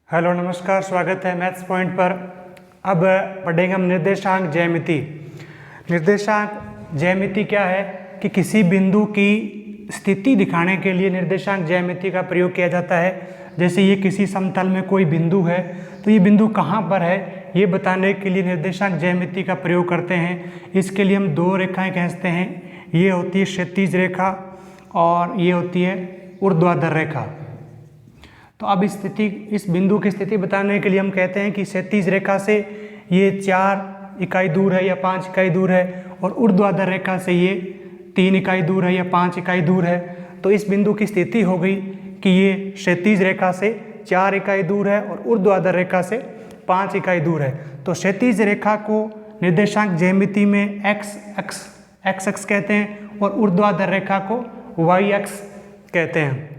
Hello नमस्कार, स्वागत है मैथ्स पॉइंट पर। अब पढ़ेंगे हम निर्देशांक ज्यामिति। निर्देशांक ज्यामिति क्या है कि किसी बिंदु की स्थिति दिखाने के लिए निर्देशांक ज्यामिति का प्रयोग किया जाता है। जैसे ये किसी समतल में कोई बिंदु है तो ये बिंदु कहाँ पर है ये बताने के लिए निर्देशांक ज्यामिति का प्रयोग करते हैं। इसके लिए हम दो रेखाएं खींचते हैं। ये होती है क्षैतिज रेखा और ये होती है ऊर्ध्वाधर रेखा। तो अब इस बिंदु की स्थिति बताने के लिए हम कहते हैं कि क्षैतिज रेखा से ये 4 इकाई दूर है या 5 इकाई दूर है, और ऊर्ध्वाधर रेखा से ये 3 इकाई दूर है या 5 इकाई दूर है। तो इस बिंदु की स्थिति हो गई कि ये क्षैतिज रेखा से 4 इकाई दूर है और ऊर्ध्वाधर रेखा से 5 इकाई दूर है। तो क्षैतिज रेखा को निर्देशांक ज्यामिति में एक्स एक्स कहते हैं और ऊर्ध्वाधर रेखा को वाई एक्स कहते हैं।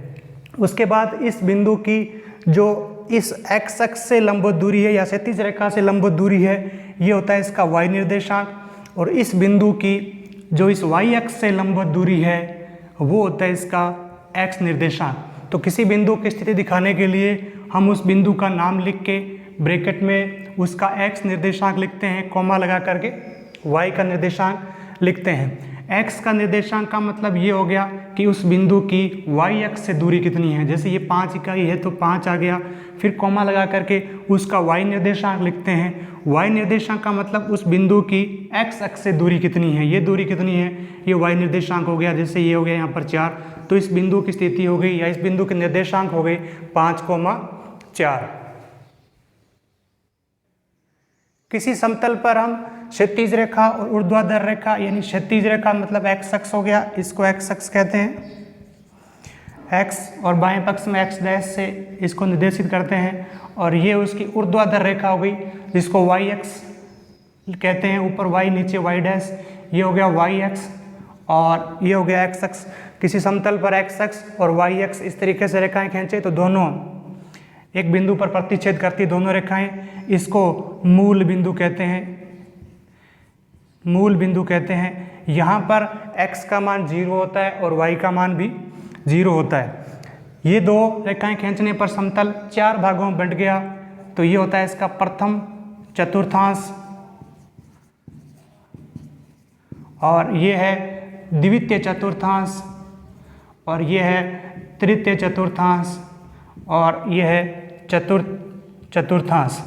उसके बाद इस बिंदु की जो इस एक्स अक्ष से लंबवत दूरी है या क्षैतिज रेखा से लंबवत दूरी है, ये होता है इसका वाई निर्देशांक। और इस बिंदु की जो इस वाई अक्ष से लंबवत दूरी है वो होता है इसका एक्स निर्देशांक। तो किसी बिंदु की स्थिति दिखाने के लिए हम उस बिंदु का नाम लिख के ब्रैकेट में उसका एक्स निर्देशांक लिखते हैं, कॉमा लगा करके वाई का निर्देशांक लिखते हैं। एक्स का निर्देशांक का मतलब ये हो गया कि उस बिंदु की वाई अक्ष से दूरी कितनी है। जैसे ये 5 इकाई है तो 5 आ गया, फिर कॉमा लगा करके उसका वाई निर्देशांक लिखते हैं। वाई निर्देशांक का मतलब उस बिंदु की एक्स अक्ष से दूरी कितनी है, ये दूरी कितनी है, ये वाई निर्देशांक हो गया। जैसे ये हो गया यहाँ पर 4, तो इस बिंदु की स्थिति हो गई या इस बिंदु के निर्देशांक हो गए 5,4। किसी समतल पर हम क्षैतिज रेखा और ऊर्ध्वाधर रेखा, यानी क्षैतिज रेखा मतलब एक्स अक्ष हो गया, इसको एक्स अक्ष कहते हैं, एक्स, और बाएं पक्ष में एक्स डैश से इसको निर्देशित करते हैं। और ये उसकी ऊर्ध्वाधर रेखा हो गई जिसको वाई एक्स कहते हैं, ऊपर वाई नीचे वाई डैश, ये हो गया वाई एक्स और ये हो गया एक्स अक्ष। किसी समतल पर एक्स अक्ष और वाई एक्स इस तरीके से रेखाएं खींचे तो दोनों एक बिंदु पर प्रतिच्छेद करती दोनों रेखाएं, इसको मूल बिंदु कहते हैं, मूल बिंदु कहते हैं। यहाँ पर x का मान 0 होता है और y का मान भी 0 होता है। ये दो रेखाएं खींचने पर समतल 4 भागों में बंट गया, तो ये होता है इसका प्रथम चतुर्थांश और ये है द्वितीय चतुर्थांश और ये है तृतीय चतुर्थांश और ये है चतुर्थांश।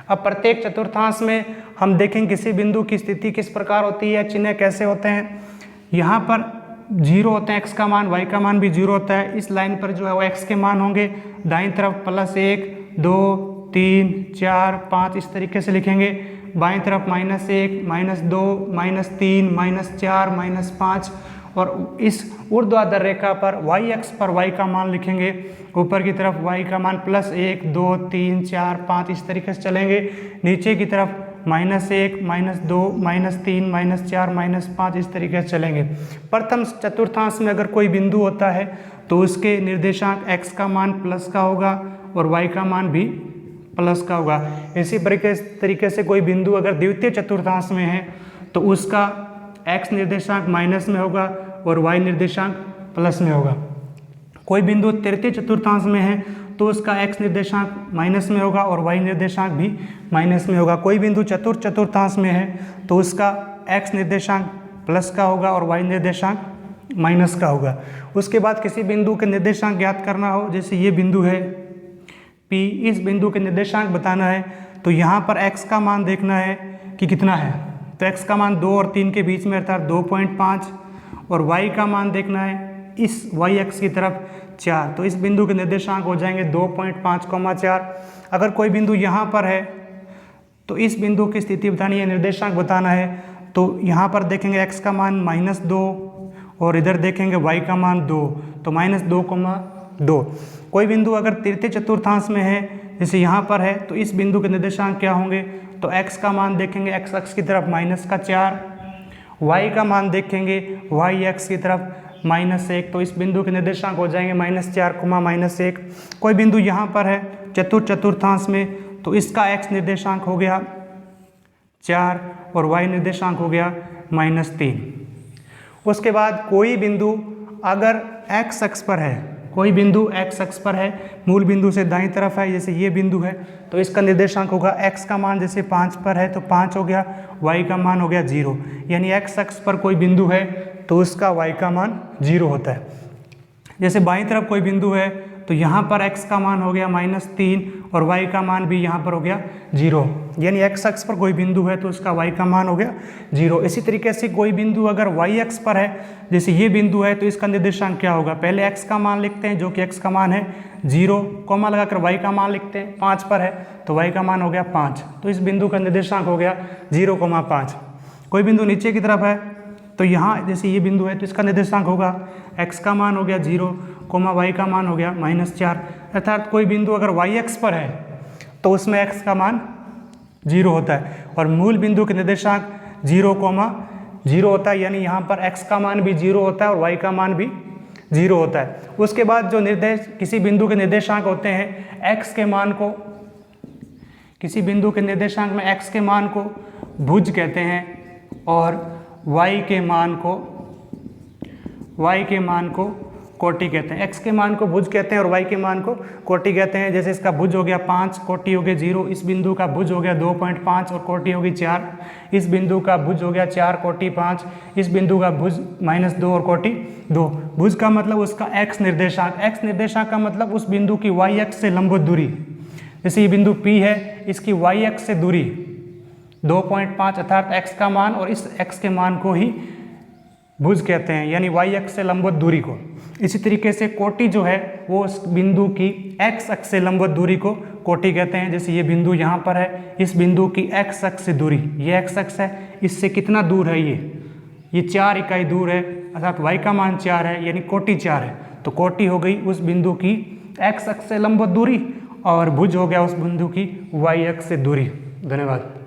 अब प्रत्येक चतुर्थांश में हम देखेंगे किसी बिंदु की स्थिति किस प्रकार होती है, चिन्ह कैसे होते हैं। यहाँ पर 0 होते हैं, x का मान, y का मान भी 0 होता है। इस लाइन पर जो है वो x के मान होंगे, दाईं तरफ +1 2 3 4 5 इस तरीके से लिखेंगे, बाईं तरफ -1 -2 -3 -4 -5। और इस ऊर्ध्वाधर रेखा पर y अक्ष पर y का मान लिखेंगे, ऊपर की तरफ y का मान +1 2 3 4 5 इस तरीके से चलेंगे, नीचे की तरफ -1 -2 -3 -4 -5 इस तरीके से चलेंगे। प्रथम चतुर्थांश में अगर कोई बिंदु होता है तो उसके निर्देशांक x का मान प्लस का होगा और y का मान भी प्लस का होगा। इसी तरीके से कोई बिंदु अगर द्वितीय चतुर्थांश में है तो उसका x निर्देशांक माइनस में होगा और y निर्देशांक प्लस में होगा। कोई बिंदु तृतीय चतुर्थांश में है तो उसका x निर्देशांक माइनस में होगा और y निर्देशांक भी माइनस में होगा। कोई बिंदु चतुर्थांश में है तो उसका x निर्देशांक प्लस का होगा और y निर्देशांक माइनस का होगा। उसके बाद किसी बिंदु के निर्देशांक ज्ञात करना हो, जैसे ये बिंदु है P, इस बिंदु के निर्देशांक बताना है तो यहाँ पर x का मान देखना है कि कितना है। तो x का मान 2 और 3 के बीच में अर्थात 2.5 और y का मान देखना है इस y अक्ष की तरफ 4, तो इस बिंदु के निर्देशांक हो जाएंगे 2.5,4। अगर कोई बिंदु यहाँ पर है तो इस बिंदु की स्थिति बतानी है, निर्देशांक बताना है, तो यहाँ पर देखेंगे x का मान -2 और इधर देखेंगे y का मान 2, तो -2,2। कोई बिंदु अगर तृतीय चतुर्थांश में है, जैसे यहाँ पर है, तो इस बिंदु के निर्देशांक क्या होंगे, तो x का मान देखेंगे x अक्ष की तरफ -4, y का मान देखेंगे y अक्ष की तरफ -1, तो इस बिंदु के निर्देशांक हो जाएंगे -4, -1। कोई बिंदु यहाँ पर है चतुर्थांश में तो इसका x निर्देशांक हो गया 4 और y निर्देशांक हो गया -3। उसके बाद कोई बिंदु अगर x अक्ष पर है कोई बिंदु x अक्ष पर है, मूल बिंदु से दाईं तरफ है, जैसे ये बिंदु है तो इसका निर्देशांक होगा x का मान जैसे 5 पर है तो 5 हो गया, y का मान हो गया 0। यानी x अक्ष पर कोई बिंदु है तो उसका y का मान 0 होता है। जैसे बाईं तरफ कोई बिंदु है तो यहाँ पर x का मान हो गया -3 और y का मान भी यहाँ पर हो गया 0। यानी x अक्ष पर कोई बिंदु है तो उसका y का मान हो गया 0। इसी तरीके से कोई बिंदु अगर y अक्ष पर है, जैसे ये बिंदु है तो इसका निर्देशांक क्या होगा, पहले x का मान लिखते हैं जो कि x का मान है 0, कोमा लगाकर y का मान लिखते हैं, 5 पर है तो y का मान हो गया 5। तो इस बिंदु का निर्देशांक हो गया 0,5। कोई बिंदु नीचे की तरफ है तो यहाँ जैसे ये बिंदु है तो इसका निर्देशांक होगा x का मान हो गया 0, y का मान हो गया -4। अर्थात कोई बिंदु अगर y अक्ष पर है तो उसमें x का मान 0 होता है और मूल बिंदु के निर्देशांक 0,0 होता है। यानी यहाँ पर x का मान भी 0 होता है और y का मान भी 0 होता है। उसके बाद जो किसी बिंदु के निर्देशांक होते हैं x के मान को, किसी बिंदु के निर्देशांक में x के मान को भुज कहते हैं और y के मान को कोटि कहते हैं। x के मान को भुज कहते हैं और y के मान को कोटि कहते हैं। जैसे इसका भुज हो गया 5, कोटि हो गया 0, इस बिंदु का भुज हो गया 2.5 और कोटि होगी 4, इस बिंदु का भुज हो गया 4, कोटि 5, इस बिंदु का भुज -2 और कोटि 2। भुज का मतलब उसका x निर्देशांक, x निर्देशांक का मतलब उस बिंदु की y अक्ष से लंबवत दूरी। जैसे ये बिंदु P है, इसकी y अक्ष से दूरी 2.5 अर्थात x का मान और इस x के मान को ही भुज कहते हैं, यानी y अक्ष से लंबवत दूरी को। इसी तरीके से कोटि जो है वो उस बिंदु की x अक्ष से लंबवत दूरी को कोटि कहते हैं। जैसे ये बिंदु यहाँ पर है, इस बिंदु की x अक्ष से दूरी, ये x अक्ष है, इससे कितना दूर है ये 4 इकाई दूर है अर्थात y का मान 4 है, यानी कोटि 4 है। तो कोटि हो गई उस बिंदु की x अक्ष से लंबवत दूरी और भुज हो गया उस बिंदु की y अक्ष से दूरी। धन्यवाद।